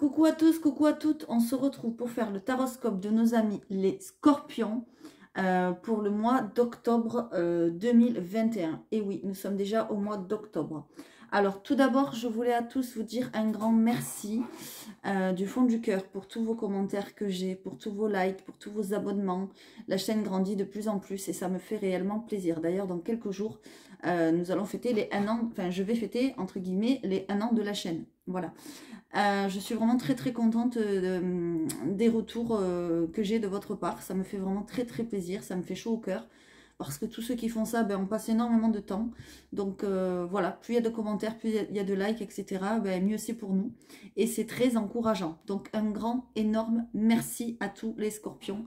Coucou à tous, coucou à toutes, on se retrouve pour faire le taroscope de nos amis les scorpions pour le mois d'octobre 2021. Et oui, nous sommes déjà au mois d'octobre. Alors tout d'abord, je voulais à tous vous dire un grand merci du fond du cœur pour tous vos commentaires que j'ai, pour tous vos likes, pour tous vos abonnements. La chaîne grandit de plus en plus et ça me fait réellement plaisir. D'ailleurs, dans quelques jours, nous allons fêter les 1 an, enfin je vais fêter entre guillemets les 1 an de la chaîne. Voilà. Je suis vraiment très contente des retours que j'ai de votre part. Ça me fait vraiment très plaisir, ça me fait chaud au cœur. Parce que tous ceux qui font ça, ben, on passe énormément de temps. Donc voilà, plus il y a de commentaires, plus il y a de likes, etc., ben, mieux c'est pour nous. Et c'est très encourageant. Donc un grand, énorme merci à tous les scorpions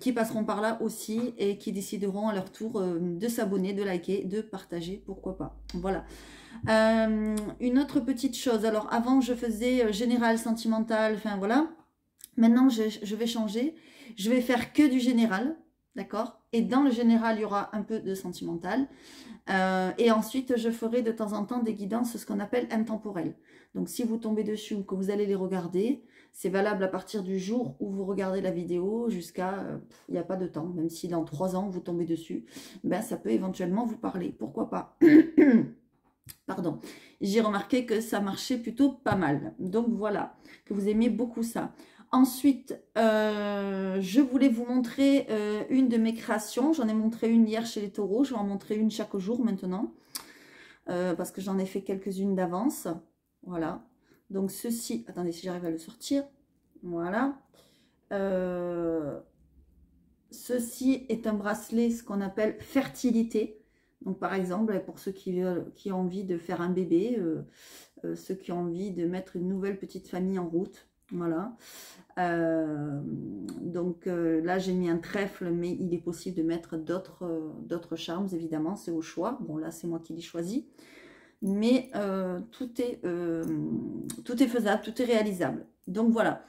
qui passeront par là aussi et qui décideront à leur tour de s'abonner, de liker, de partager, pourquoi pas. Voilà. Une autre petite chose, alors avant je faisais général, sentimental, enfin voilà. Maintenant je vais changer, je vais faire que du général. D'accord. Et dans le général, il y aura un peu de sentimental. Et ensuite, je ferai de temps en temps des guidances, ce qu'on appelle intemporelles. Donc, si vous tombez dessus ou que vous allez les regarder, c'est valable à partir du jour où vous regardez la vidéo jusqu'à... il n'y a pas de temps. Même si dans 3 ans, vous tombez dessus, ben, ça peut éventuellement vous parler. Pourquoi pas. Pardon. J'ai remarqué que ça marchait plutôt pas mal. Donc, voilà, que vous aimiez beaucoup ça. Ensuite, je voulais vous montrer une de mes créations. J'en ai montré une hier chez les taureaux. Je vais en montrer une chaque jour maintenant. Parce que j'en ai fait quelques-unes d'avance. Voilà. Donc ceci... Attendez si j'arrive à le sortir. Voilà. Ceci est un bracelet, ce qu'on appelle fertilité. Donc par exemple, pour ceux qui ont envie de faire un bébé, ceux qui ont envie de mettre une nouvelle petite famille en route. Voilà. Donc là j'ai mis un trèfle, mais il est possible de mettre d'autres charmes, évidemment, c'est au choix. Bon là c'est moi qui l'ai choisi, mais tout est faisable, tout est réalisable. Donc voilà,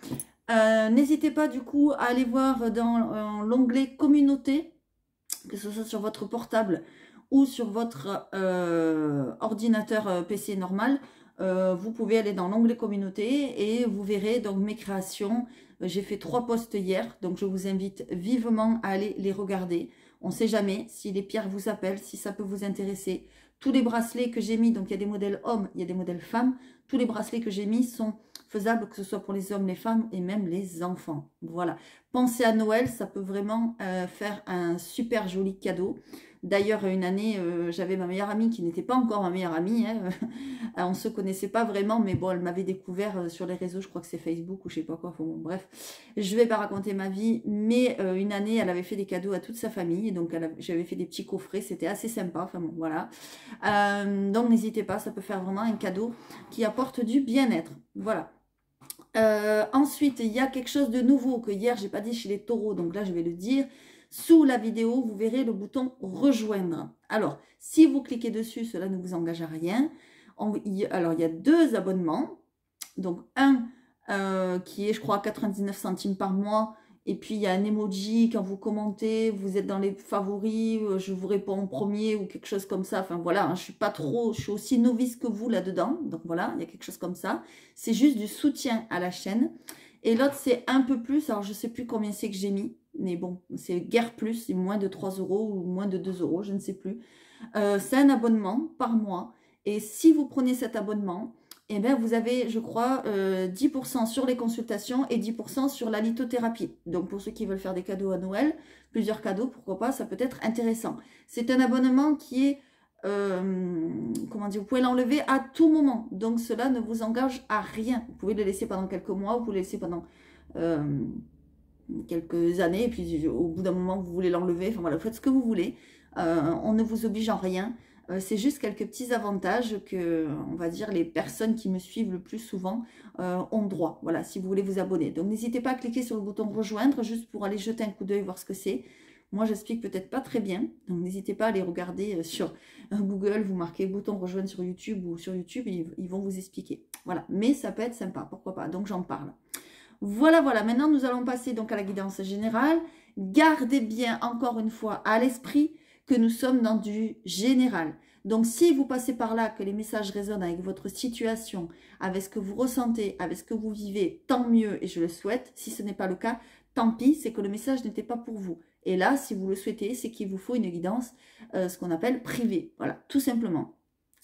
n'hésitez pas du coup à aller voir dans l'onglet communauté, que ce soit sur votre portable ou sur votre ordinateur PC normal. Vous pouvez aller dans l'onglet communauté et vous verrez donc mes créations. J'ai fait 3 posts hier, donc je vous invite vivement à aller les regarder. On ne sait jamais si les pierres vous appellent, si ça peut vous intéresser. Tous les bracelets que j'ai mis, donc il y a des modèles hommes, il y a des modèles femmes. Tous les bracelets que j'ai mis sont faisables, que ce soit pour les hommes, les femmes et même les enfants. Voilà. Pensez à Noël, ça peut vraiment faire un super joli cadeau. D'ailleurs, une année, j'avais ma meilleure amie qui n'était pas encore ma meilleure amie. Hein. On ne se connaissait pas vraiment, mais bon, elle m'avait découvert sur les réseaux, je crois que c'est Facebook ou je sais pas quoi. Bon, bref, je vais pas raconter ma vie, mais une année, elle avait fait des cadeaux à toute sa famille. Donc, j'avais fait des petits coffrets, c'était assez sympa. Enfin bon, voilà. Donc, n'hésitez pas, ça peut faire vraiment un cadeau qui apporte du bien-être. Voilà. Ensuite, il y a quelque chose de nouveau que hier, j'ai pas dit chez les taureaux, donc là, je vais le dire. Sous la vidéo, vous verrez le bouton rejoindre. Alors, si vous cliquez dessus, cela ne vous engage à rien. Alors, il y a 2 abonnements. Donc, un qui est, je crois, 99 centimes par mois. Et puis, il y a un emoji. Quand vous commentez, vous êtes dans les favoris, je vous réponds en premier ou quelque chose comme ça. Enfin, voilà, hein, je suis pas trop... Je suis aussi novice que vous là-dedans. Donc, voilà, il y a quelque chose comme ça. C'est juste du soutien à la chaîne. Et l'autre, c'est un peu plus. Alors, je sais plus combien c'est que j'ai mis. Mais bon, c'est guère plus, c'est moins de 3 € ou moins de 2 €, je ne sais plus. C'est un abonnement par mois. Et si vous prenez cet abonnement, eh bien, vous avez, je crois, 10% sur les consultations et 10% sur la lithothérapie. Donc, pour ceux qui veulent faire des cadeaux à Noël, plusieurs cadeaux, pourquoi pas, ça peut être intéressant. C'est un abonnement qui est, comment dire, vous pouvez l'enlever à tout moment. Donc, cela ne vous engage à rien. Vous pouvez le laisser pendant quelques mois, vous pouvez le laisser pendant... quelques années, et puis au bout d'un moment vous voulez l'enlever, enfin voilà, faites ce que vous voulez, on ne vous oblige en rien, c'est juste quelques petits avantages que, on va dire, les personnes qui me suivent le plus souvent ont droit, voilà, si vous voulez vous abonner. Donc n'hésitez pas à cliquer sur le bouton rejoindre, juste pour aller jeter un coup d'œil, voir ce que c'est. Moi j'explique peut-être pas très bien, donc n'hésitez pas à aller regarder sur Google, vous marquez bouton rejoindre sur YouTube, ou sur YouTube, ils vont vous expliquer, voilà, mais ça peut être sympa, pourquoi pas, donc j'en parle. Voilà, voilà. Maintenant, nous allons passer donc à la guidance générale. Gardez bien, encore une fois, à l'esprit que nous sommes dans du général. Donc, si vous passez par là, que les messages résonnent avec votre situation, avec ce que vous ressentez, avec ce que vous vivez, tant mieux et je le souhaite. Si ce n'est pas le cas, tant pis, c'est que le message n'était pas pour vous. Et là, si vous le souhaitez, c'est qu'il vous faut une guidance, ce qu'on appelle privée. Voilà, tout simplement.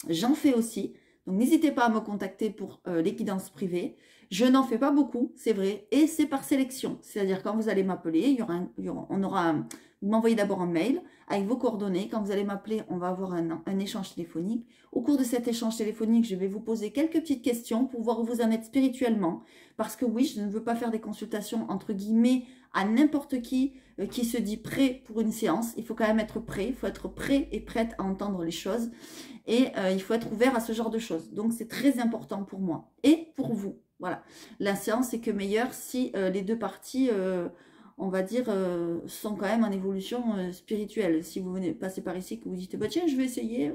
J'en fais aussi. Donc, n'hésitez pas à me contacter pour les guidances privées. Je n'en fais pas beaucoup, c'est vrai, et c'est par sélection. C'est-à-dire, quand vous allez m'appeler, vous m'envoyez d'abord un mail avec vos coordonnées. Quand vous allez m'appeler, on va avoir un échange téléphonique. Au cours de cet échange téléphonique, je vais vous poser quelques petites questions pour voir où vous en êtes spirituellement. Parce que oui, je ne veux pas faire des consultations, entre guillemets, à n'importe qui se dit prêt pour une séance. Il faut quand même être prêt. Il faut être prêt et prête à entendre les choses. Et il faut être ouvert à ce genre de choses. Donc, c'est très important pour moi et pour vous. Voilà. La séance est que meilleure si les deux parties, on va dire, sont quand même en évolution spirituelle. Si vous venez passer par ici, que vous dites, bah, tiens, je vais essayer.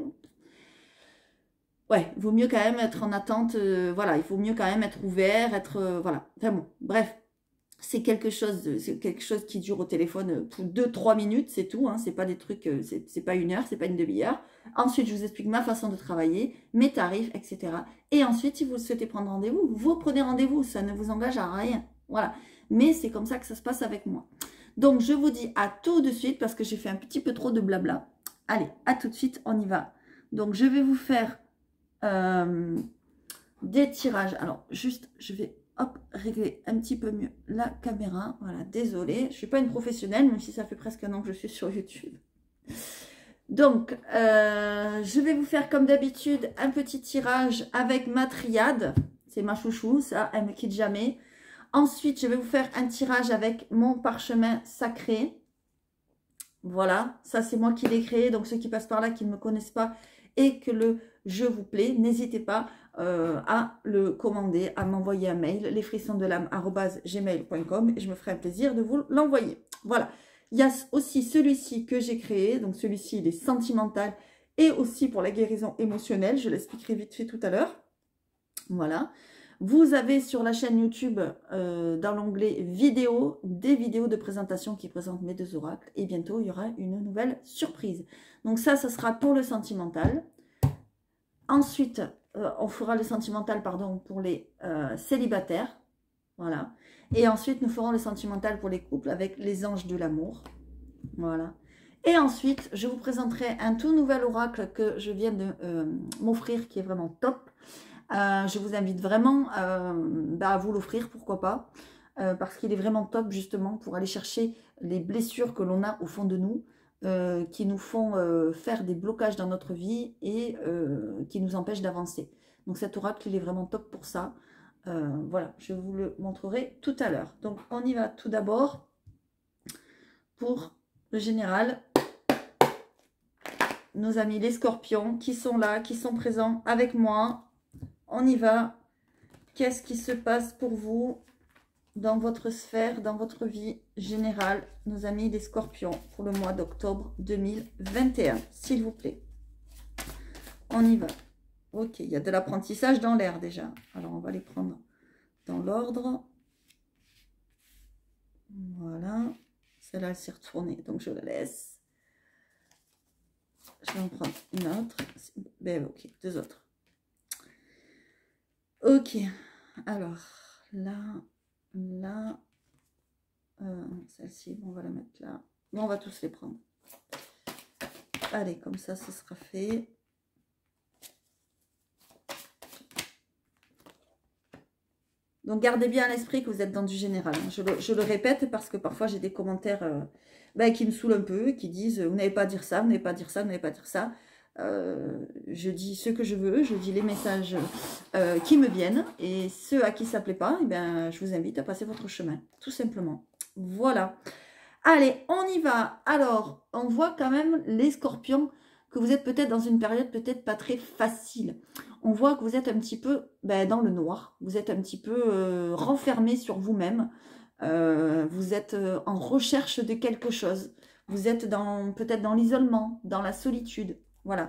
Ouais, il vaut mieux quand même être en attente. Voilà, il faut mieux quand même être ouvert, être... voilà. Enfin bon, bref. C'est quelque chose qui dure au téléphone pour 2-3 minutes, c'est tout. Hein, c'est pas des trucs, c'est pas une heure, c'est pas une demi-heure. Ensuite, je vous explique ma façon de travailler, mes tarifs, etc. Et ensuite, si vous souhaitez prendre rendez-vous, vous prenez rendez-vous. Ça ne vous engage à rien. Voilà. Mais c'est comme ça que ça se passe avec moi. Donc, je vous dis à tout de suite parce que j'ai fait un petit peu trop de blabla. Allez, à tout de suite, on y va. Donc, je vais vous faire des tirages. Alors, juste, je vais... hop, régler un petit peu mieux la caméra. Voilà, désolée. Je ne suis pas une professionnelle, même si ça fait presque un an que je suis sur YouTube. Donc, je vais vous faire comme d'habitude un petit tirage avec ma triade. C'est ma chouchou, ça, elle ne me quitte jamais. Ensuite, je vais vous faire un tirage avec mon parchemin sacré. Voilà, ça c'est moi qui l'ai créé. Donc, ceux qui passent par là, qui ne me connaissent pas et que le jeu vous plaît, n'hésitez pas à le commander, à m'envoyer un mail, lesfrissonsdelame@gmail.com et je me ferai un plaisir de vous l'envoyer. Voilà. Il y a aussi celui-ci que j'ai créé. Donc, celui-ci, il est sentimental et aussi pour la guérison émotionnelle. Je l'expliquerai vite fait tout à l'heure. Voilà. Vous avez sur la chaîne YouTube, dans l'onglet vidéo, des vidéos de présentation qui présentent mes deux oracles. Et bientôt, il y aura une nouvelle surprise. Donc ça sera pour le sentimental. Ensuite, on fera le sentimental, pardon, pour les célibataires. Voilà. Et ensuite, nous ferons le sentimental pour les couples avec les anges de l'amour. Voilà. Et ensuite, je vous présenterai un tout nouvel oracle que je viens de m'offrir, qui est vraiment top. Je vous invite vraiment à vous l'offrir, pourquoi pas, parce qu'il est vraiment top justement pour aller chercher les blessures que l'on a au fond de nous, qui nous font faire des blocages dans notre vie et qui nous empêchent d'avancer. Donc cet oracle, il est vraiment top pour ça. Voilà, je vous le montrerai tout à l'heure. Donc on y va tout d'abord pour le général. Nos amis les scorpions qui sont là, qui sont présents avec moi. On y va. Qu'est-ce qui se passe pour vous dans votre sphère, dans votre vie générale, nos amis les scorpions, pour le mois d'octobre 2021, s'il vous plaît. On y va. Ok, il y a de l'apprentissage dans l'air déjà. Alors, on va les prendre dans l'ordre. Voilà. Celle-là, elle s'est retournée, donc je la laisse. Je vais en prendre une autre. Ben, ok, deux autres. Ok, alors là, celle-ci, on va la mettre là. Bon, on va tous les prendre. Allez, comme ça, ce sera fait. Donc, gardez bien à l'esprit que vous êtes dans du général. Je le répète parce que parfois, j'ai des commentaires qui me saoulent un peu, qui disent « Vous n'avez pas à dire ça, vous n'avez pas à dire ça, vous n'avez pas à dire ça ». Je dis ce que je veux, je dis les messages qui me viennent et ceux à qui ça ne plaît pas, je vous invite à passer votre chemin, tout simplement. Voilà. Allez, on y va. Alors, on voit quand même les scorpions que vous êtes peut-être dans une période peut-être pas très facile. On voit que vous êtes un petit peu dans le noir, vous êtes un petit peu renfermé sur vous-même, vous êtes en recherche de quelque chose, vous êtes peut-être dans l'isolement, dans la solitude. Voilà,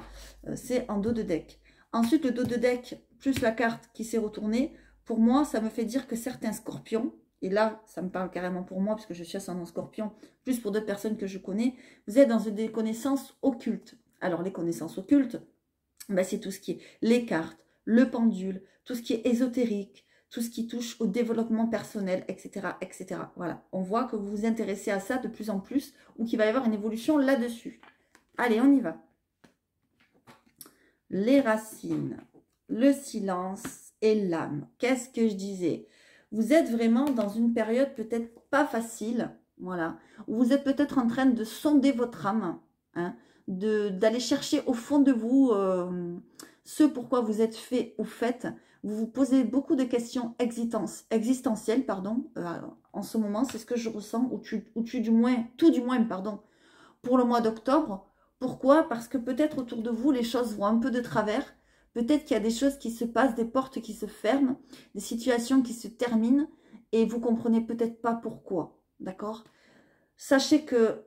c'est en dos de deck. Ensuite, le dos de deck, plus la carte qui s'est retournée, pour moi, ça me fait dire que certains scorpions, et là, ça me parle carrément pour moi, puisque je suis ascendant scorpion, plus pour d'autres personnes que je connais, vous êtes dans des connaissances occultes. Alors, les connaissances occultes, ben, c'est tout ce qui est les cartes, le pendule, tout ce qui est ésotérique, tout ce qui touche au développement personnel, etc., etc. Voilà, on voit que vous vous intéressez à ça de plus en plus ou qu'il va y avoir une évolution là-dessus. Allez, on y va. Les racines, le silence et l'âme. Qu'est-ce que je disais? Vous êtes vraiment dans une période peut-être pas facile, voilà, où vous êtes peut-être en train de sonder votre âme, hein, d'aller chercher au fond de vous ce pourquoi vous êtes fait ou faites. Vous vous posez beaucoup de questions existentielles, pardon, en ce moment, c'est ce que je ressens, tout du moins, pardon, pour le mois d'octobre. Pourquoi? Parce que peut-être autour de vous, les choses vont un peu de travers. Peut-être qu'il y a des choses qui se passent, des portes qui se ferment, des situations qui se terminent et vous comprenez peut-être pas pourquoi. D'accord? Sachez que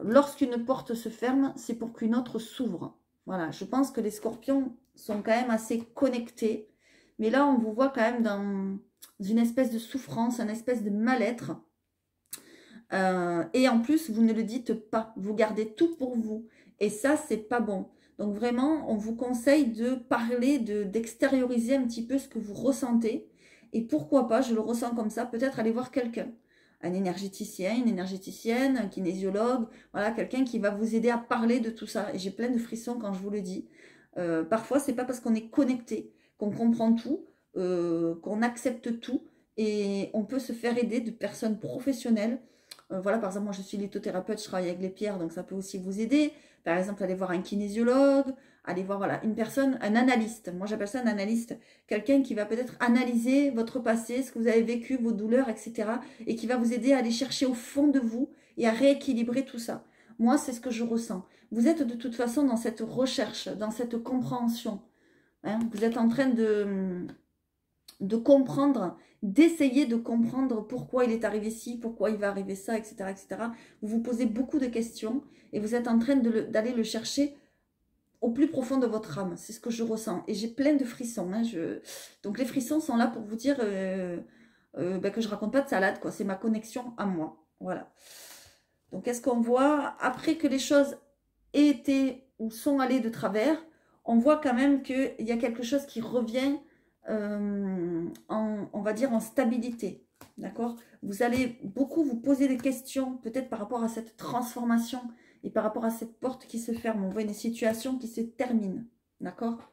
lorsqu'une porte se ferme, c'est pour qu'une autre s'ouvre. Voilà, je pense que les scorpions sont quand même assez connectés. Mais là, on vous voit quand même dans une espèce de souffrance, une espèce de mal-être. Et en plus, vous ne le dites pas. Vous gardez tout pour vous. Et ça, c'est pas bon. Donc vraiment, on vous conseille de parler, d'extérioriser un petit peu ce que vous ressentez. Et pourquoi pas, je le ressens comme ça, peut-être aller voir quelqu'un. Un énergéticien, une énergéticienne, un kinésiologue. Voilà, quelqu'un qui va vous aider à parler de tout ça. Et j'ai plein de frissons quand je vous le dis. Parfois, c'est pas parce qu'on est connecté, qu'on comprend tout, qu'on accepte tout. Et on peut se faire aider de personnes professionnelles. Voilà, par exemple, moi je suis lithothérapeute, je travaille avec les pierres, donc ça peut aussi vous aider. Par exemple, aller voir un kinésiologue, aller voir voilà, une personne, un analyste. Moi j'appelle ça un analyste. Quelqu'un qui va peut-être analyser votre passé, ce que vous avez vécu, vos douleurs, etc. Et qui va vous aider à aller chercher au fond de vous et à rééquilibrer tout ça. Moi, c'est ce que je ressens. Vous êtes de toute façon dans cette recherche, dans cette compréhension. Hein. Vous êtes en train de comprendre, d'essayer de comprendre pourquoi il est arrivé ci, pourquoi il va arriver ça, etc., etc. Vous vous posez beaucoup de questions et vous êtes en train d'aller le chercher au plus profond de votre âme. C'est ce que je ressens. Et j'ai plein de frissons. Hein. Donc les frissons sont là pour vous dire que je raconte pas de salade, quoi. C'est ma connexion à moi. Voilà. Donc qu'est-ce qu'on voit? Après que les choses aient été ou sont allées de travers, on voit quand même qu'il y a quelque chose qui revient on va dire en stabilité, d'accord? Vous allez beaucoup vous poser des questions, peut-être par rapport à cette transformation et par rapport à cette porte qui se ferme. On voit une situation qui se termine, d'accord?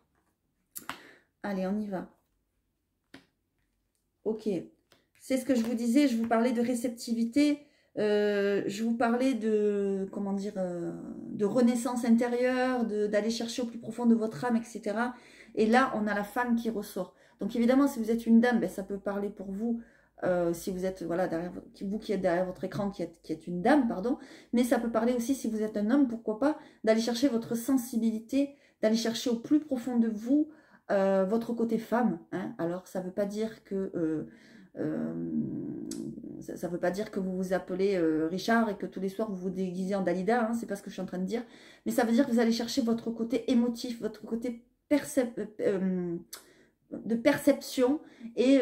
Allez, on y va. Ok, c'est ce que je vous disais, je vous parlais de réceptivité, je vous parlais de, comment dire, de renaissance intérieure, d'aller chercher au plus profond de votre âme, etc. Et là, on a la femme qui ressort. Donc évidemment, si vous êtes une dame, ben, ça peut parler pour vous, si vous êtes, voilà, vous qui êtes derrière votre écran, qui êtes une dame, pardon. Mais ça peut parler aussi, si vous êtes un homme, pourquoi pas, d'aller chercher votre sensibilité, d'aller chercher au plus profond de vous, votre côté femme. Hein. Alors, ça ne veut pas dire que... ça ne veut pas dire que vous vous appelez Richard et que tous les soirs vous vous déguisez en Dalida, hein, c'est pas ce que je suis en train de dire, mais ça veut dire que vous allez chercher votre côté émotif, votre côté de perception et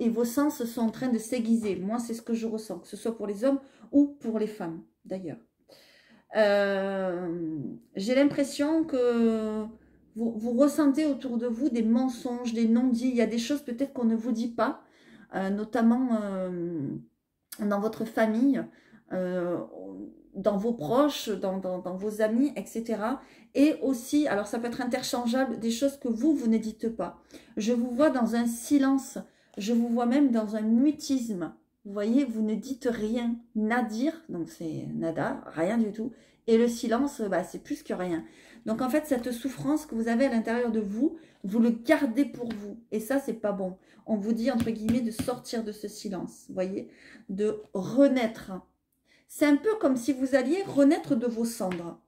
vos sens sont en train de s'aiguiser. Moi, c'est ce que je ressens, que ce soit pour les hommes ou pour les femmes, d'ailleurs. J'ai l'impression que vous ressentez autour de vous des mensonges, des non-dits. Il y a des choses peut-être qu'on ne vous dit pas, notamment dans votre famille, dans vos proches, dans vos amis, etc. Et aussi, alors ça peut être interchangeable, des choses que vous ne dites pas. Je vous vois dans un silence, je vous vois même dans un mutisme. Vous voyez, vous ne dites rien, nadir, donc c'est nada, rien du tout. Et le silence, bah, c'est plus que rien. Donc en fait, cette souffrance que vous avez à l'intérieur de vous, vous le gardez pour vous. Et ça, c'est pas bon. On vous dit, entre guillemets, de sortir de ce silence, vous voyez, de renaître. C'est un peu comme si vous alliez renaître de vos cendres.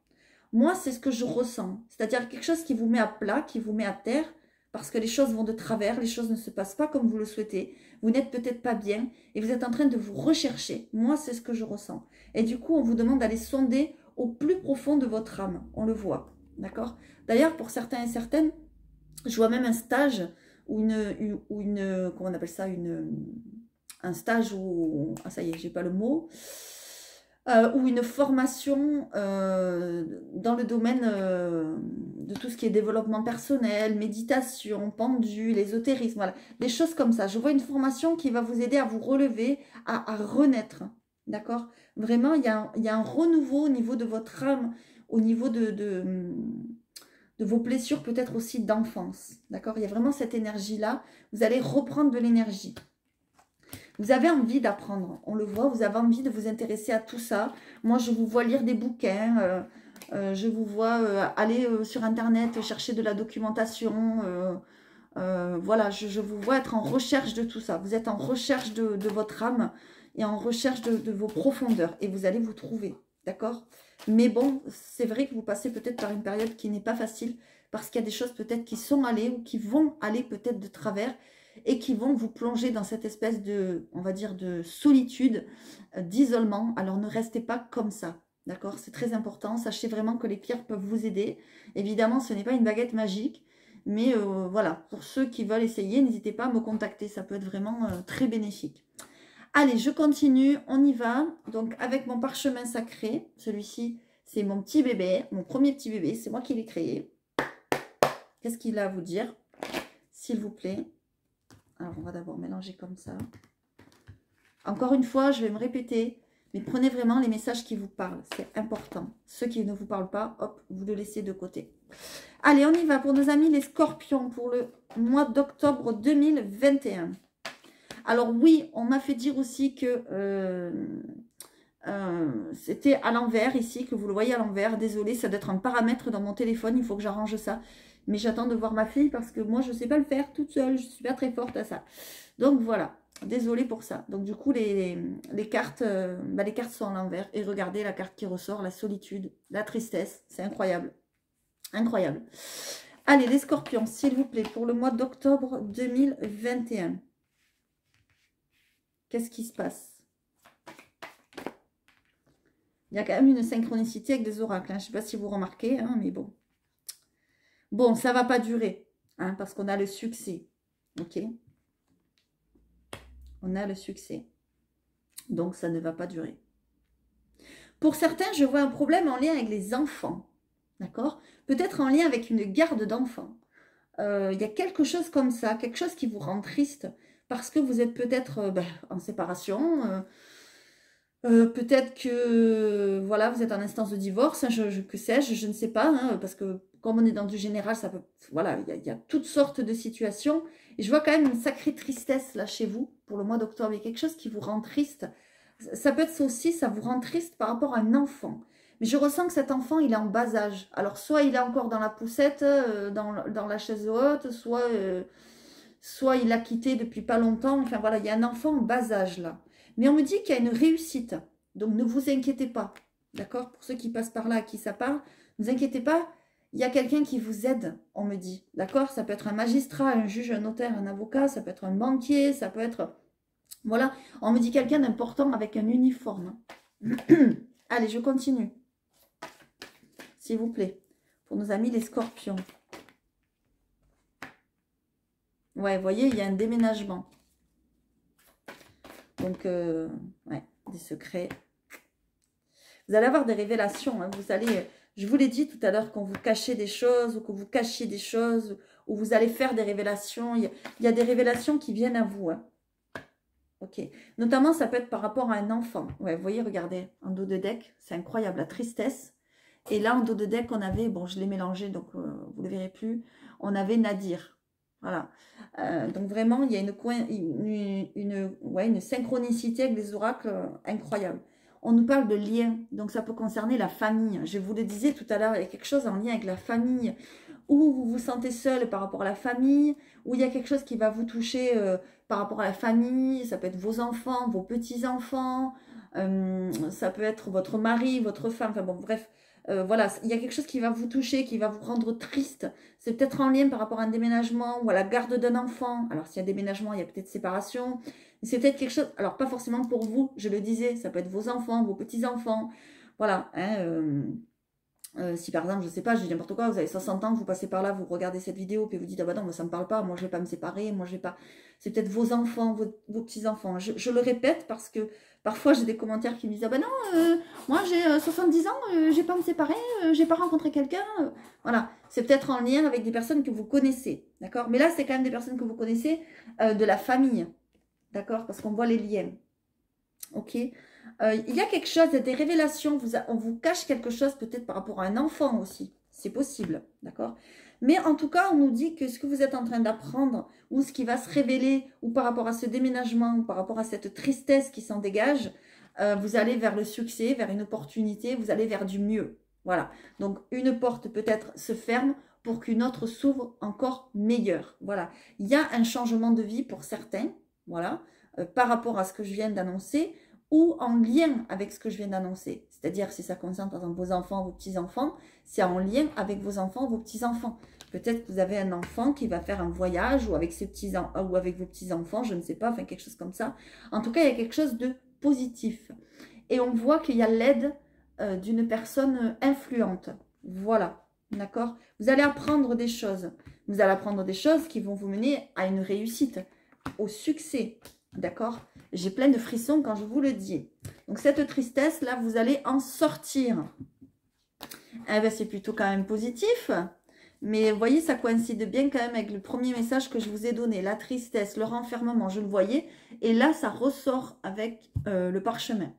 Moi, c'est ce que je ressens. C'est-à-dire quelque chose qui vous met à plat, qui vous met à terre, parce que les choses vont de travers, les choses ne se passent pas comme vous le souhaitez. Vous n'êtes peut-être pas bien et vous êtes en train de vous rechercher. Moi, c'est ce que je ressens. Et du coup, on vous demande d'aller sonder au plus profond de votre âme. On le voit, d'accord? D'ailleurs, pour certains et certaines, je vois même un stage ou comment on appelle ça, un stage où, ah ça y est, j'ai pas le mot, ou une formation dans le domaine de tout ce qui est développement personnel, méditation, pendule, ésotérisme, voilà, des choses comme ça. Je vois une formation qui va vous aider à vous relever, à renaître, d'accord? Vraiment, il y a un renouveau au niveau de votre âme, au niveau de vos blessures, peut-être aussi d'enfance, d'accord? Il y a vraiment cette énergie-là. Vous allez reprendre de l'énergie. Vous avez envie d'apprendre, on le voit, vous avez envie de vous intéresser à tout ça. Moi, je vous vois lire des bouquins, je vous vois aller sur Internet chercher de la documentation. Voilà, je vous vois être en recherche de tout ça. Vous êtes en recherche de votre âme et en recherche de vos profondeurs. Et vous allez vous trouver, d'accord? Mais bon, c'est vrai que vous passez peut-être par une période qui n'est pas facile parce qu'il y a des choses peut-être qui sont allées ou qui vont aller peut-être de travers et qui vont vous plonger dans cette espèce de, on va dire, de solitude, d'isolement. Alors ne restez pas comme ça, d'accord? C'est très important. Sachez vraiment que les pierres peuvent vous aider. Évidemment, ce n'est pas une baguette magique, mais voilà, pour ceux qui veulent essayer, n'hésitez pas à me contacter. Ça peut être vraiment très bénéfique. Allez, je continue, on y va. Donc, avec mon parchemin sacré, celui-ci, c'est mon petit bébé, mon premier petit bébé, c'est moi qui l'ai créé. Qu'est-ce qu'il a à vous dire, s'il vous plaît? Alors, on va d'abord mélanger comme ça. Encore une fois, je vais me répéter, mais prenez vraiment les messages qui vous parlent. C'est important. Ceux qui ne vous parlent pas, hop, vous le laissez de côté. Allez, on y va pour nos amis les scorpions pour le mois d'octobre 2021. Alors oui, on m'a fait dire aussi que c'était à l'envers ici, que vous le voyez à l'envers. Désolée, ça doit être un paramètre dans mon téléphone, il faut que j'arrange ça. Mais j'attends de voir ma fille parce que moi, je ne sais pas le faire toute seule. Je ne suis pas très forte à ça. Donc voilà, désolée pour ça. Donc du coup, les cartes, les cartes sont à l'envers. Et regardez la carte qui ressort, la solitude, la tristesse. C'est incroyable. Incroyable. Allez, les scorpions, s'il vous plaît, pour le mois d'octobre 2021. Qu'est-ce qui se passe? Il y a quand même une synchronicité avec des oracles. Hein. Je ne sais pas si vous remarquez, hein, mais bon. Bon, ça ne va pas durer, hein, parce qu'on a le succès. Ok? On a le succès. Donc, ça ne va pas durer. Pour certains, je vois un problème en lien avec les enfants. D'accord? Peut-être en lien avec une garde d'enfants. Il y a quelque chose comme ça, quelque chose qui vous rend triste, parce que vous êtes peut-être en séparation, peut-être que voilà, vous êtes en instance de divorce, hein, que sais-je, je ne sais pas, hein, parce que comme on est dans du général, ça peut, voilà, il y a toutes sortes de situations. Et je vois quand même une sacrée tristesse là chez vous pour le mois d'octobre. Il y a quelque chose qui vous rend triste. Ça peut être ça aussi, ça vous rend triste par rapport à un enfant. Mais je ressens que cet enfant, il est en bas âge. Alors, soit il est encore dans la poussette, dans la chaise haute, soit il l'a quitté depuis pas longtemps. Enfin, voilà, il y a un enfant en bas âge, là. Mais on me dit qu'il y a une réussite. Donc, ne vous inquiétez pas. D'accord? Pour ceux qui passent par là, à qui ça parle, ne vous inquiétez pas. Il y a quelqu'un qui vous aide, on me dit. D'accord? Ça peut être un magistrat, un juge, un notaire, un avocat. Ça peut être un banquier. Ça peut être... Voilà. On me dit quelqu'un d'important avec un uniforme. Allez, je continue. S'il vous plaît. Pour nos amis les scorpions. Ouais, vous voyez, il y a un déménagement. Donc, ouais, des secrets. Vous allez avoir des révélations. Hein. Vous allez, je vous l'ai dit tout à l'heure, quand vous cachez des choses ou que vous cachiez des choses, ou vous allez faire des révélations. Il y a des révélations qui viennent à vous. Hein. Ok. Notamment, ça peut être par rapport à un enfant. Ouais, vous voyez, regardez, en dos de deck, c'est incroyable, la tristesse. Et là, en dos de deck, on avait, bon, je l'ai mélangé, donc vous ne le verrez plus, on avait Nadir. Voilà. Donc vraiment, il y a une synchronicité avec des oracles incroyables. On nous parle de lien, donc ça peut concerner la famille. Je vous le disais tout à l'heure, il y a quelque chose en lien avec la famille, où vous vous sentez seul par rapport à la famille, où il y a quelque chose qui va vous toucher par rapport à la famille, ça peut être vos enfants, vos petits-enfants, ça peut être votre mari, votre femme, enfin bon, bref. Voilà, il y a quelque chose qui va vous toucher, qui va vous rendre triste. C'est peut-être en lien par rapport à un déménagement ou à la garde d'un enfant. Alors, s'il y a déménagement, il y a peut-être séparation. C'est peut-être quelque chose, alors pas forcément pour vous, je le disais, ça peut être vos enfants, vos petits-enfants. Voilà, hein, Si par exemple, je sais pas, je dis n'importe quoi, vous avez 60 ans, vous passez par là, vous regardez cette vidéo, puis vous dites, ah bah non, moi ça me parle pas, moi je vais pas me séparer, moi je vais pas... C'est peut-être vos enfants, vos petits-enfants. Je le répète parce que parfois j'ai des commentaires qui me disent, ah bah non, moi j'ai 70 ans, j'ai pas à me séparer, j'ai pas rencontré quelqu'un. Voilà, c'est peut-être en lien avec des personnes que vous connaissez, d'accord? Mais là, c'est quand même des personnes que vous connaissez de la famille, d'accord? Parce qu'on voit les liens, ok? Il y a quelque chose, il y a des révélations, on vous cache quelque chose peut-être par rapport à un enfant aussi. C'est possible, d'accord? Mais en tout cas, on nous dit que ce que vous êtes en train d'apprendre, ou ce qui va se révéler, ou par rapport à ce déménagement, ou par rapport à cette tristesse qui s'en dégage, vous allez vers le succès, vers une opportunité, vous allez vers du mieux. Voilà. Donc, une porte peut-être se ferme pour qu'une autre s'ouvre encore meilleure. Voilà. Il y a un changement de vie pour certains, voilà, par rapport à ce que je viens d'annoncer, ou en lien avec ce que je viens d'annoncer. C'est-à-dire, si ça concerne par exemple vos enfants, vos petits-enfants, c'est en lien avec vos enfants, vos petits-enfants. Peut-être que vous avez un enfant qui va faire un voyage ou avec, ou avec vos petits-enfants, je ne sais pas, enfin quelque chose comme ça. En tout cas, il y a quelque chose de positif. Et on voit qu'il y a l'aide d'une personne influente. Voilà, d'accord? Vous allez apprendre des choses. Vous allez apprendre des choses qui vont vous mener à une réussite, au succès. D'accord? J'ai plein de frissons quand je vous le dis. Donc, cette tristesse-là, vous allez en sortir. Eh bien, c'est plutôt quand même positif. Mais vous voyez, ça coïncide bien quand même avec le premier message que je vous ai donné. La tristesse, le renfermement, je le voyais. Et là, ça ressort avec le parchemin.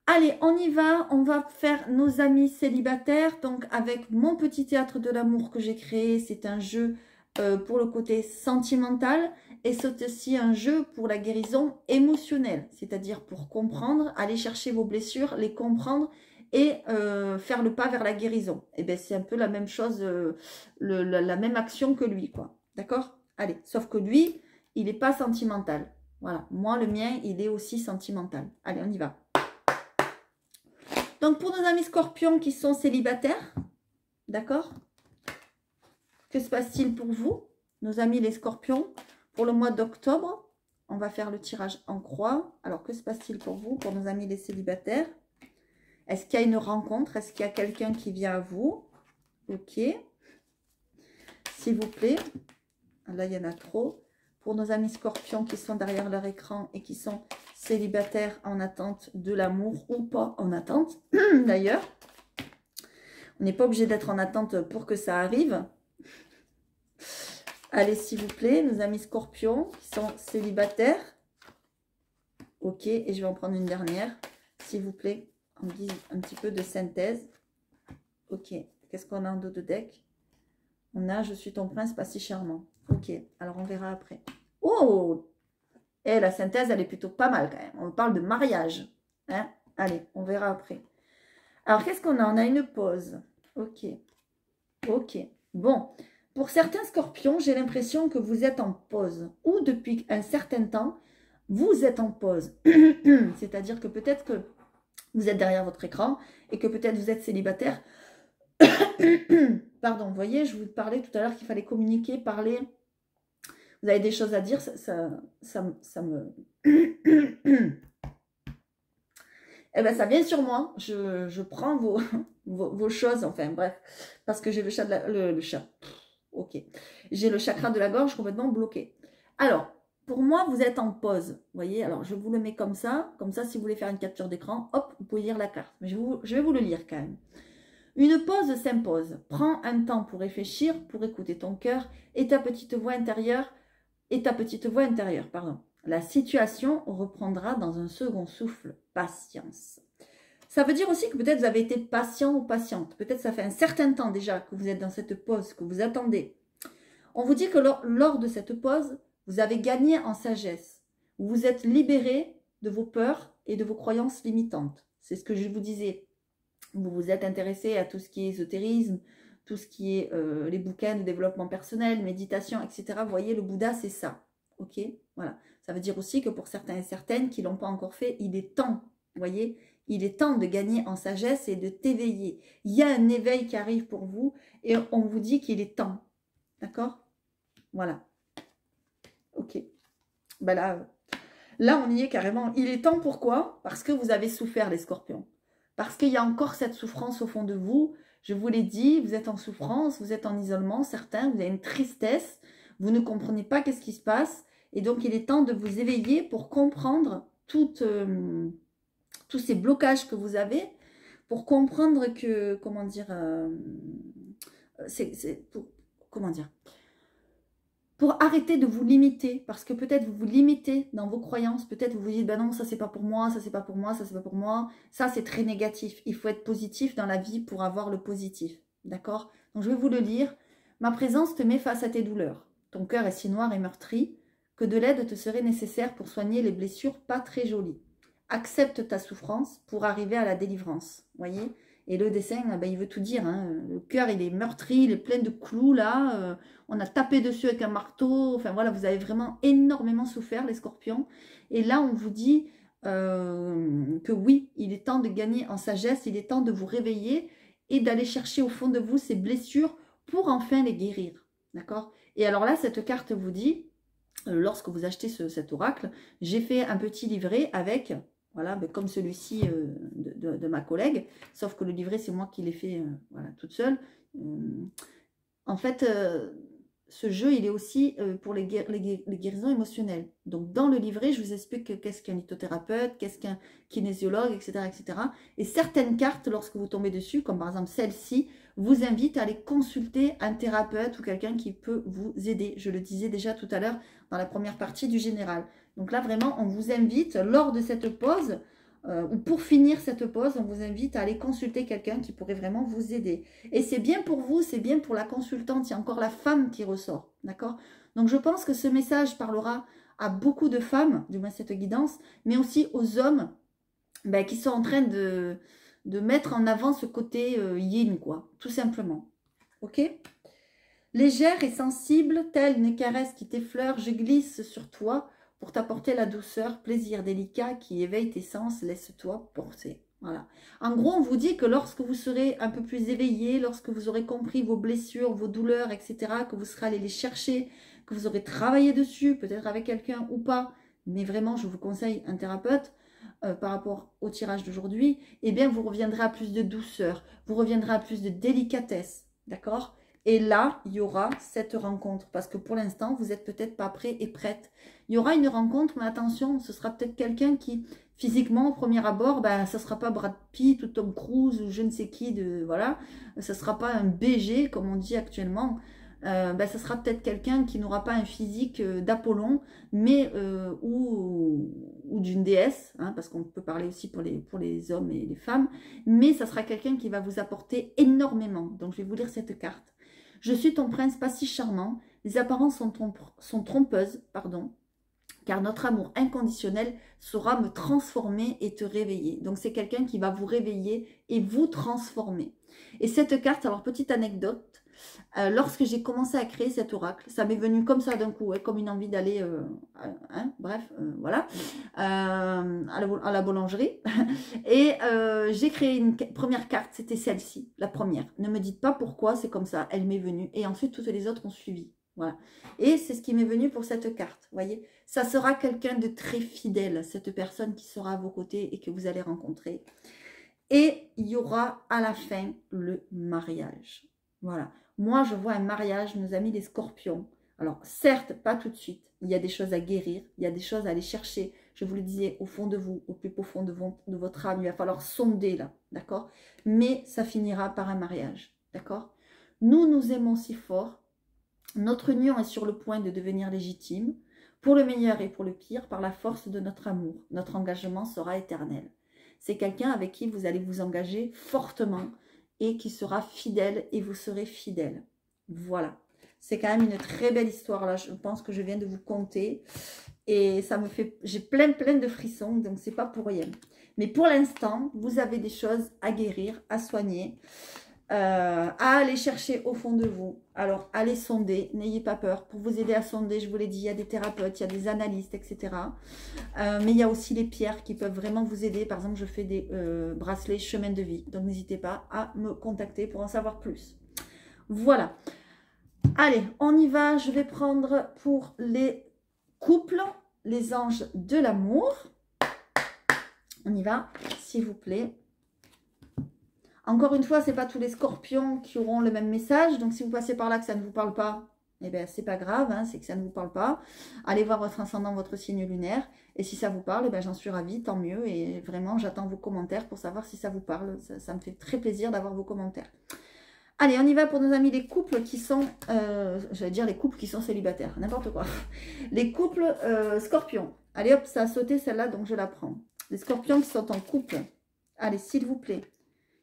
Allez, on y va. On va faire nos amis célibataires. Donc, avec mon petit théâtre de l'amour que j'ai créé, c'est un jeu pour le côté sentimental. Et c'est aussi un jeu pour la guérison émotionnelle, c'est-à-dire pour comprendre, aller chercher vos blessures, les comprendre et faire le pas vers la guérison. Et bien, c'est un peu la même chose, la même action que lui, quoi. D'accord? Allez, sauf que lui, il n'est pas sentimental. Voilà, moi, le mien, il est aussi sentimental. Allez, on y va. Donc, pour nos amis scorpions qui sont célibataires, d'accord? Que se passe-t-il pour vous, nos amis les scorpions? Pour le mois d'octobre, on va faire le tirage en croix. Alors, que se passe-t-il pour vous, pour nos amis les célibataires? Est-ce qu'il y a une rencontre? Est-ce qu'il y a quelqu'un qui vient à vous? Ok. S'il vous plaît. Là, il y en a trop. Pour nos amis scorpions qui sont derrière leur écran et qui sont célibataires en attente de l'amour ou pas en attente, d'ailleurs. On n'est pas obligé d'être en attente pour que ça arrive. Allez, s'il vous plaît, nos amis scorpions qui sont célibataires. Ok, et je vais en prendre une dernière, s'il vous plaît, en guise un petit peu de synthèse. Ok, qu'est-ce qu'on a en dos de deck? On a « Je suis ton prince, pas si charmant ». Ok, alors on verra après. Oh! Et la synthèse, elle est plutôt pas mal quand même. On parle de mariage. Hein? Allez, on verra après. Alors, qu'est-ce qu'on a? On a une pause. Ok. Ok. Bon. Pour certains scorpions, j'ai l'impression que vous êtes en pause. Ou depuis un certain temps, vous êtes en pause. C'est-à-dire que peut-être que vous êtes derrière votre écran et que peut-être vous êtes célibataire. Pardon, vous voyez, je vous parlais tout à l'heure qu'il fallait communiquer, parler. Vous avez des choses à dire, ça me... Eh bien, ça vient sur moi. Je prends vos choses, enfin, bref. Parce que j'ai le chat, le chat. Ok. J'ai le chakra de la gorge complètement bloqué. Alors, pour moi, vous êtes en pause. Vous voyez, alors je vous le mets comme ça. Comme ça, si vous voulez faire une capture d'écran, hop, vous pouvez lire la carte. Mais je vais vous le lire quand même. Une pause s'impose. Prends un temps pour réfléchir, pour écouter ton cœur et ta petite voix intérieure. Pardon. La situation reprendra dans un second souffle. Patience. Ça veut dire aussi que peut-être vous avez été patient ou patiente. Peut-être ça fait un certain temps déjà que vous êtes dans cette pause, que vous attendez. On vous dit que lors de cette pause, vous avez gagné en sagesse. Vous vous êtes libéré de vos peurs et de vos croyances limitantes. C'est ce que je vous disais. Vous vous êtes intéressé à tout ce qui est ésotérisme, tout ce qui est les bouquins de développement personnel, méditation, etc. Vous voyez, le Bouddha, c'est ça. Ok? Voilà. Ça veut dire aussi que pour certains et certaines qui ne l'ont pas encore fait, il est temps. Vous voyez? Il est temps de gagner en sagesse et de t'éveiller. Il y a un éveil qui arrive pour vous et on vous dit qu'il est temps. D'accord? Voilà. Ok. Ben là, on y est carrément. Il est temps, pourquoi? Parce que vous avez souffert, les scorpions. Parce qu'il y a encore cette souffrance au fond de vous. Je vous l'ai dit, vous êtes en souffrance, vous êtes en isolement, certains, vous avez une tristesse, vous ne comprenez pas qu'est-ce qui se passe. Et donc, il est temps de vous éveiller pour comprendre tous ces blocages que vous avez, pour comprendre que, comment dire, comment dire, pour arrêter de vous limiter, parce que peut-être vous vous limitez dans vos croyances, peut-être vous vous dites, ben non, ça c'est pas pour moi, ça c'est pas pour moi, ça c'est pas pour moi, ça c'est très négatif. Il faut être positif dans la vie pour avoir le positif, d'accord? Donc je vais vous le lire. Ma présence te met face à tes douleurs. Ton cœur est si noir et meurtri que de l'aide te serait nécessaire pour soigner les blessures pas très jolies. Accepte ta souffrance pour arriver à la délivrance, voyez? Et le dessin, ben, il veut tout dire. Hein. Le cœur, il est meurtri, il est plein de clous là. On a tapé dessus avec un marteau. Enfin voilà, vous avez vraiment énormément souffert, les scorpions. Et là, on vous dit que oui, il est temps de gagner en sagesse. Il est temps de vous réveiller et d'aller chercher au fond de vous ces blessures pour enfin les guérir. D'accord? Et alors là, cette carte vous dit, lorsque vous achetez cet oracle, j'ai fait un petit livret avec... Voilà, ben comme celui-ci de ma collègue, sauf que le livret, c'est moi qui l'ai fait voilà, toute seule. En fait, ce jeu, il est aussi pour les guérisons émotionnelles. Donc, dans le livret, je vous explique qu'est-ce qu'un lithothérapeute, qu'est-ce qu'un kinésiologue, etc., etc. Et certaines cartes, lorsque vous tombez dessus, comme par exemple celle-ci, vous invitent à aller consulter un thérapeute ou quelqu'un qui peut vous aider. Je le disais déjà tout à l'heure dans la première partie du général. Donc là, vraiment, on vous invite, lors de cette pause, ou pour finir cette pause, on vous invite à aller consulter quelqu'un qui pourrait vraiment vous aider. Et c'est bien pour vous, c'est bien pour la consultante, il y a encore la femme qui ressort, d'accord? Donc je pense que ce message parlera à beaucoup de femmes, du moins cette guidance, mais aussi aux hommes ben, qui sont en train de mettre en avant ce côté yin, quoi, tout simplement. Ok? Légère et sensible, telle une caresse qui t'effleure, je glisse sur toi pour t'apporter la douceur, plaisir délicat qui éveille tes sens, laisse-toi porter. Voilà. En gros, on vous dit que lorsque vous serez un peu plus éveillé, lorsque vous aurez compris vos blessures, vos douleurs, etc., que vous serez allé les chercher, que vous aurez travaillé dessus, peut-être avec quelqu'un ou pas, mais vraiment, je vous conseille un thérapeute par rapport au tirage d'aujourd'hui, eh bien, vous reviendrez à plus de douceur, vous reviendrez à plus de délicatesse, d'accord ? Et là, il y aura cette rencontre. Parce que pour l'instant, vous n'êtes peut-être pas prêt et prête. Il y aura une rencontre, mais attention, ce sera peut-être quelqu'un qui, physiquement, au premier abord, ben, ça ne sera pas Brad Pitt ou Tom Cruise ou je ne sais qui. Voilà. Ce ne sera pas un BG, comme on dit actuellement. Ben, ça sera peut-être quelqu'un qui n'aura pas un physique d'Apollon, mais ou d'une déesse, hein, parce qu'on peut parler aussi pour les hommes et les femmes. Mais ça sera quelqu'un qui va vous apporter énormément. Donc, je vais vous lire cette carte. Je suis ton prince pas si charmant, les apparences sont trompeuses, pardon, car notre amour inconditionnel saura me transformer et te réveiller. Donc c'est quelqu'un qui va vous réveiller et vous transformer. Et cette carte, alors petite anecdote, lorsque j'ai commencé à créer cet oracle, ça m'est venu comme ça d'un coup, hein, comme une envie d'aller, voilà, à la boulangerie. Et j'ai créé une première carte, c'était celle-ci, la première. Ne me dites pas pourquoi, c'est comme ça, elle m'est venue. Et ensuite, toutes les autres ont suivi. Voilà. Et c'est ce qui m'est venu pour cette carte, voyez. Ça sera quelqu'un de très fidèle, cette personne qui sera à vos côtés et que vous allez rencontrer. Et il y aura à la fin le mariage. Voilà. Moi, je vois un mariage, nos amis les scorpions. Alors, certes, pas tout de suite. Il y a des choses à guérir, il y a des choses à aller chercher. Je vous le disais, au fond de vous, au plus profond de votre âme, il va falloir sonder là, d'accord? Mais ça finira par un mariage, d'accord? Nous nous aimons si fort. Notre union est sur le point de devenir légitime, pour le meilleur et pour le pire, par la force de notre amour. Notre engagement sera éternel. C'est quelqu'un avec qui vous allez vous engager fortement et qui sera fidèle et vous serez fidèle. Voilà. C'est quand même une très belle histoire là, je pense que je viens de vous conter. Et ça me fait... J'ai plein de frissons, donc c'est pas pour rien. Mais pour l'instant, vous avez des choses à guérir, à soigner, à aller chercher au fond de vous. Alors, allez sonder, n'ayez pas peur. Pour vous aider à sonder, je vous l'ai dit, il y a des thérapeutes, il y a des analystes, etc. Mais il y a aussi les pierres qui peuvent vraiment vous aider. Par exemple, je fais des bracelets chemin de vie. Donc, n'hésitez pas à me contacter pour en savoir plus. Voilà. Allez, on y va. Je vais prendre pour les couples, les anges de l'amour. On y va, s'il vous plaît. Encore une fois, ce n'est pas tous les scorpions qui auront le même message. Donc, si vous passez par là que ça ne vous parle pas, eh bien, c'est pas grave, hein, c'est que ça ne vous parle pas. Allez voir votre ascendant, votre signe lunaire. Et si ça vous parle, eh bien, j'en suis ravie, tant mieux. Et vraiment, j'attends vos commentaires pour savoir si ça vous parle. Ça me fait très plaisir d'avoir vos commentaires. Allez, on y va pour nos amis les couples qui sont, j'allais dire les couples qui sont célibataires, n'importe quoi. Les couples scorpions. Allez hop, ça a sauté celle-là, donc je la prends. Les scorpions qui sont en couple. Allez, s'il vous plaît.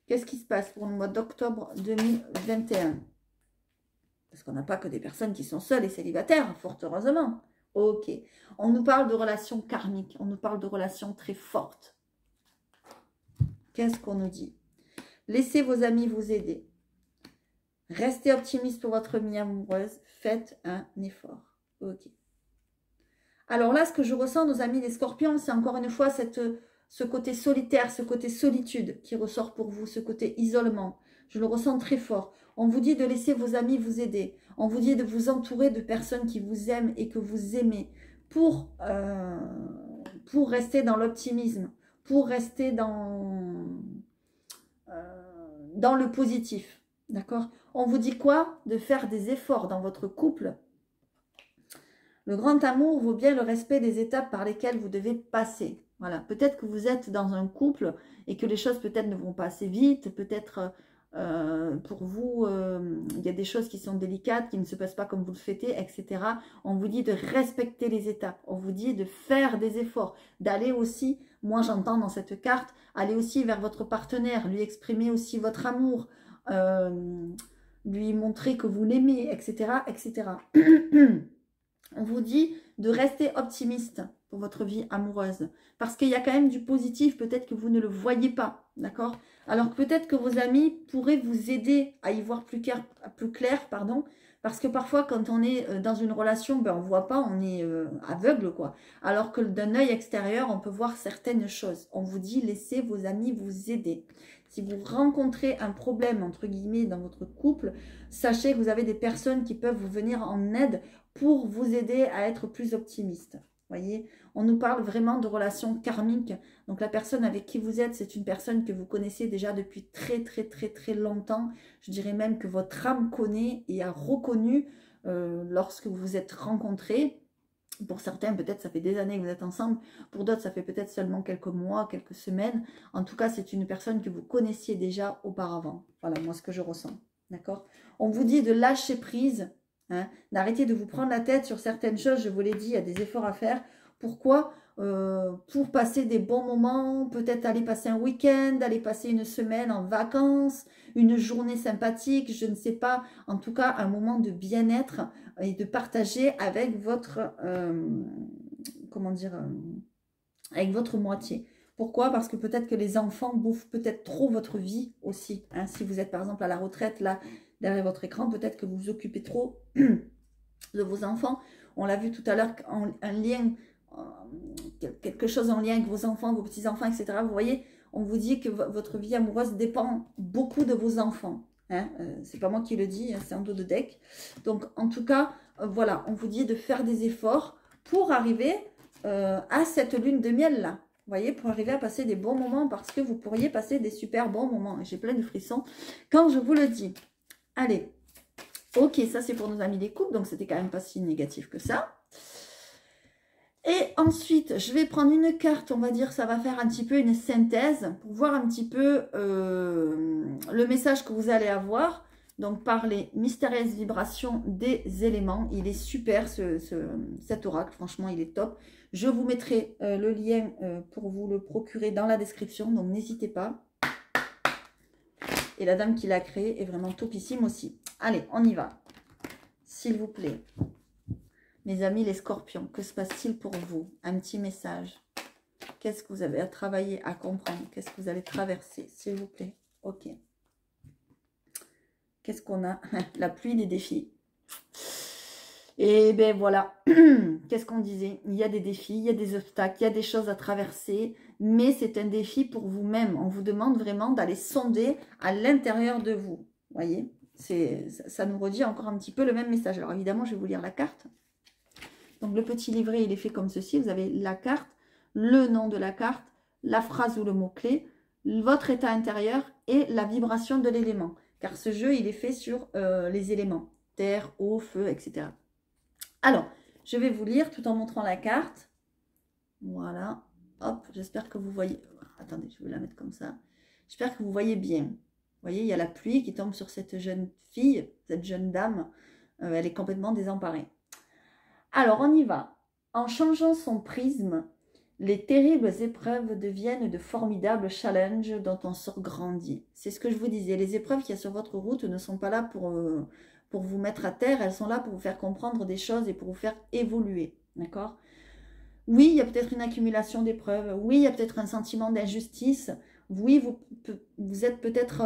Qu'est-ce qui se passe pour le mois d'octobre 2021? Parce qu'on n'a pas que des personnes qui sont seules et célibataires, fort heureusement. Ok. On nous parle de relations karmiques. On nous parle de relations très fortes. Qu'est-ce qu'on nous dit? Laissez vos amis vous aider. Restez optimiste pour votre vie amoureuse. Faites un effort. Ok. Alors là, ce que je ressens, nos amis les scorpions, c'est encore une fois ce côté solitaire, ce côté solitude qui ressort pour vous, ce côté isolement. Je le ressens très fort. On vous dit de laisser vos amis vous aider. On vous dit de vous entourer de personnes qui vous aiment et que vous aimez pour rester dans l'optimisme, pour rester dans le positif. D'accord? On vous dit quoi? De faire des efforts dans votre couple. Le grand amour vaut bien le respect des étapes par lesquelles vous devez passer. Voilà, peut-être que vous êtes dans un couple et que les choses peut-être ne vont pas assez vite, peut-être pour vous, il y a des choses qui sont délicates, qui ne se passent pas comme vous le souhaitez, etc. On vous dit de respecter les étapes, on vous dit de faire des efforts, d'aller aussi, moi j'entends dans cette carte, aller aussi vers votre partenaire, lui exprimer aussi votre amour, lui montrer que vous l'aimez, etc., etc. On vous dit de rester optimiste pour votre vie amoureuse. Parce qu'il y a quand même du positif, peut-être que vous ne le voyez pas, d'accord? Alors peut-être que vos amis pourraient vous aider à y voir plus clair, pardon, parce que parfois quand on est dans une relation, ben, on ne voit pas, on est aveugle, quoi. Alors que d'un œil extérieur, on peut voir certaines choses. On vous dit, laissez vos amis vous aider. Si vous rencontrez un problème, entre guillemets, dans votre couple, sachez que vous avez des personnes qui peuvent vous venir en aide pour vous aider à être plus optimiste. Voyez, on nous parle vraiment de relations karmiques. Donc la personne avec qui vous êtes, c'est une personne que vous connaissez déjà depuis très très très très longtemps. Je dirais même que votre âme connaît et a reconnu lorsque vous vous êtes rencontrés. Pour certains, peut-être ça fait des années que vous êtes ensemble. Pour d'autres, ça fait peut-être seulement quelques mois, quelques semaines. En tout cas, c'est une personne que vous connaissiez déjà auparavant. Voilà, moi, ce que je ressens. D'accord? On vous dit de lâcher prise, hein, d'arrêter de vous prendre la tête sur certaines choses. Je vous l'ai dit, il y a des efforts à faire. Pourquoi? Pour passer des bons moments, peut-être aller passer un week-end, aller passer une semaine en vacances, une journée sympathique, je ne sais pas. En tout cas, un moment de bien-être et de partager avec votre, comment dire, avec votre moitié. Pourquoi? Parce que peut-être que les enfants bouffent peut-être trop votre vie aussi. Hein. Si vous êtes par exemple à la retraite, là, derrière votre écran, peut-être que vous vous occupez trop de vos enfants. On l'a vu tout à l'heure, un lien, quelque chose en lien avec vos enfants, vos petits-enfants, etc. Vous voyez, on vous dit que votre vie amoureuse dépend beaucoup de vos enfants. Hein, c'est pas moi qui le dis, hein, c'est un dos de deck. Donc, en tout cas, voilà, on vous dit de faire des efforts pour arriver à cette lune de miel là. Vous voyez, pour arriver à passer des bons moments parce que vous pourriez passer des super bons moments. J'ai plein de frissons quand je vous le dis. Allez, ok, ça c'est pour nos amis des couples, donc c'était quand même pas si négatif que ça. Et ensuite, je vais prendre une carte, on va dire, ça va faire un petit peu une synthèse pour voir un petit peu le message que vous allez avoir. Donc, par les mystérieuses vibrations des éléments. Il est super, cet oracle. Franchement, il est top. Je vous mettrai le lien pour vous le procurer dans la description. Donc, n'hésitez pas. Et la dame qui l'a créé est vraiment topissime aussi. Allez, on y va. S'il vous plaît. Mes amis les scorpions, que se passe-t-il pour vous? Un petit message. Qu'est-ce que vous avez à travailler, à comprendre? Qu'est-ce que vous allez traverser, s'il vous plaît? Ok. Qu'est-ce qu'on a? La pluie des défis. Et ben voilà. Qu'est-ce qu'on disait? Il y a des défis, il y a des obstacles, il y a des choses à traverser. Mais c'est un défi pour vous-même. On vous demande vraiment d'aller sonder à l'intérieur de vous. Vous voyez? Ça nous redit encore un petit peu le même message. Alors évidemment, je vais vous lire la carte. Donc, le petit livret, il est fait comme ceci. Vous avez la carte, le nom de la carte, la phrase ou le mot-clé, votre état intérieur et la vibration de l'élément. Car ce jeu, il est fait sur les éléments. Terre, eau, feu, etc. Alors, je vais vous lire tout en montrant la carte. Voilà. Hop, j'espère que vous voyez. Attendez, je vais la mettre comme ça. J'espère que vous voyez bien. Vous voyez, il y a la pluie qui tombe sur cette jeune fille, cette jeune dame. Elle est complètement désemparée. Alors, on y va. En changeant son prisme, les terribles épreuves deviennent de formidables challenges dont on sort grandi. C'est ce que je vous disais. Les épreuves qu'il y a sur votre route ne sont pas là pour vous mettre à terre. Elles sont là pour vous faire comprendre des choses et pour vous faire évoluer. D'accord ? Oui, il y a peut-être une accumulation d'épreuves. Oui, il y a peut-être un sentiment d'injustice. Oui, vous êtes peut-être,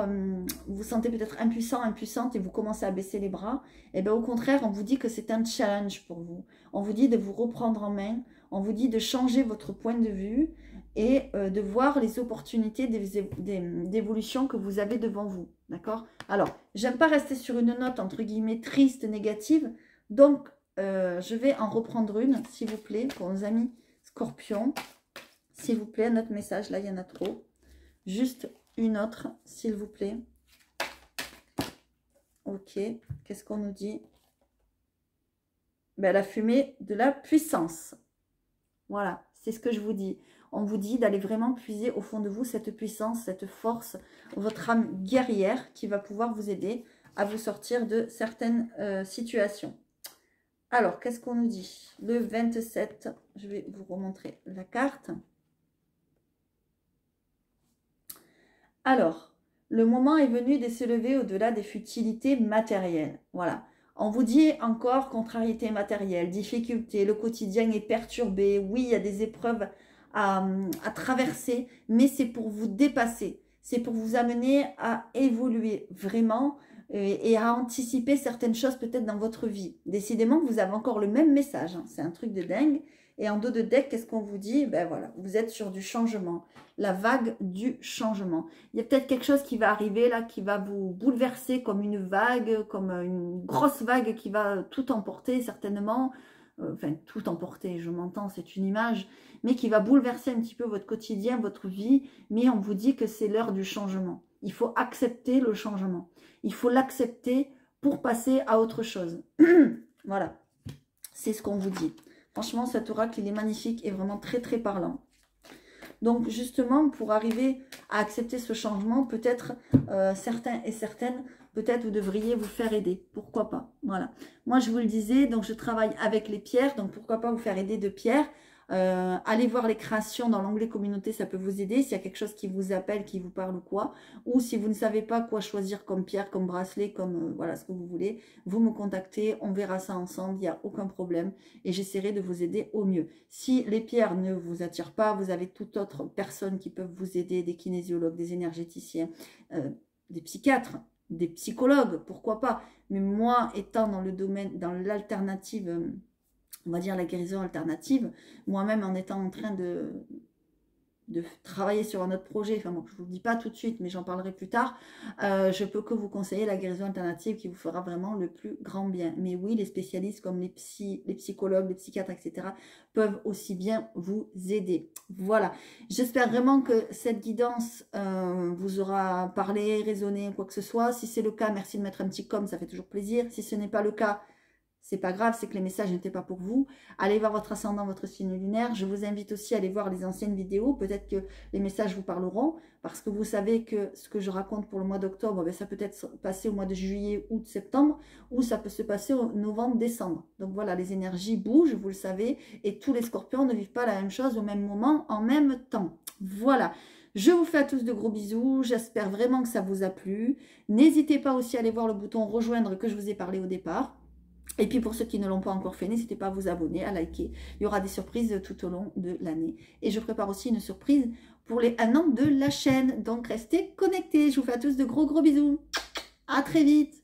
vous vous sentez peut-être impuissant, impuissante et vous commencez à baisser les bras. Et bien au contraire, on vous dit que c'est un challenge pour vous. On vous dit de vous reprendre en main. On vous dit de changer votre point de vue et de voir les opportunités d'évolution que vous avez devant vous. D'accord? Alors, j'aime pas rester sur une note entre guillemets triste, négative. Donc, je vais en reprendre une, s'il vous plaît, pour nos amis Scorpions. S'il vous plaît, notre message, là, il y en a trop. Juste une autre, s'il vous plaît. Ok, qu'est-ce qu'on nous dit? Ben, la fumée de la puissance. Voilà, c'est ce que je vous dis. On vous dit d'aller vraiment puiser au fond de vous cette puissance, cette force, votre âme guerrière qui va pouvoir vous aider à vous sortir de certaines situations. Alors, qu'est-ce qu'on nous dit? Le 27, je vais vous remontrer la carte. Alors, le moment est venu de s'élever au-delà des futilités matérielles. Voilà. On vous dit encore contrariété matérielle, difficulté, le quotidien est perturbé. Oui, il y a des épreuves à traverser, mais c'est pour vous dépasser. C'est pour vous amener à évoluer vraiment et à anticiper certaines choses peut-être dans votre vie. Décidément, vous avez encore le même message. Hein. C'est un truc de dingue. Et en dos de deck, qu'est-ce qu'on vous dit? Ben voilà, vous êtes sur du changement. La vague du changement. Il y a peut-être quelque chose qui va arriver là, qui va vous bouleverser comme une vague, comme une grosse vague qui va tout emporter certainement. Enfin, tout emporter, je m'entends, c'est une image, mais qui va bouleverser un petit peu votre quotidien, votre vie. Mais on vous dit que c'est l'heure du changement. Il faut accepter le changement. Il faut l'accepter pour passer à autre chose. Voilà, c'est ce qu'on vous dit. Franchement, cet oracle, il est magnifique et vraiment très, très parlant. Donc, justement, pour arriver à accepter ce changement, peut-être certains et certaines, peut-être vous devriez vous faire aider. Pourquoi pas? Voilà. Moi, je vous le disais, donc je travaille avec les pierres. Donc, pourquoi pas vous faire aider de pierres? Allez voir les créations dans l'onglet communauté, ça peut vous aider s'il y a quelque chose qui vous appelle, qui vous parle ou quoi, ou si vous ne savez pas quoi choisir comme pierre, comme bracelet, comme voilà ce que vous voulez, vous me contactez, on verra ça ensemble, il n'y a aucun problème et j'essaierai de vous aider au mieux. Si les pierres ne vous attirent pas, vous avez toute autre personne qui peuvent vous aider, des kinésiologues, des énergéticiens, des psychiatres, des psychologues, pourquoi pas, mais moi étant dans le domaine, dans l'alternative, on va dire la guérison alternative, moi-même en étant en train de travailler sur un autre projet, enfin bon, je ne vous le dis pas tout de suite, mais j'en parlerai plus tard, je peux que vous conseiller la guérison alternative qui vous fera vraiment le plus grand bien. Mais oui, les spécialistes comme les psychologues, les psychiatres, etc. peuvent aussi bien vous aider. Voilà, j'espère vraiment que cette guidance vous aura parlé, résonné, quoi que ce soit. Si c'est le cas, merci de mettre un petit comme, ça fait toujours plaisir. Si ce n'est pas le cas, c'est pas grave, c'est que les messages n'étaient pas pour vous. Allez voir votre ascendant, votre signe lunaire. Je vous invite aussi à aller voir les anciennes vidéos. Peut-être que les messages vous parleront. Parce que vous savez que ce que je raconte pour le mois d'octobre, ben, ça peut être passé au mois de juillet, août, septembre. Ou ça peut se passer au novembre, décembre. Donc voilà, les énergies bougent, vous le savez. Et tous les scorpions ne vivent pas la même chose au même moment, en même temps. Voilà. Je vous fais à tous de gros bisous. J'espère vraiment que ça vous a plu. N'hésitez pas aussi à aller voir le bouton rejoindre que je vous ai parlé au départ. Et puis pour ceux qui ne l'ont pas encore fait, n'hésitez pas à vous abonner, à liker. Il y aura des surprises tout au long de l'année. Et je prépare aussi une surprise pour les 1 an de la chaîne. Donc restez connectés. Je vous fais à tous de gros bisous. À très vite.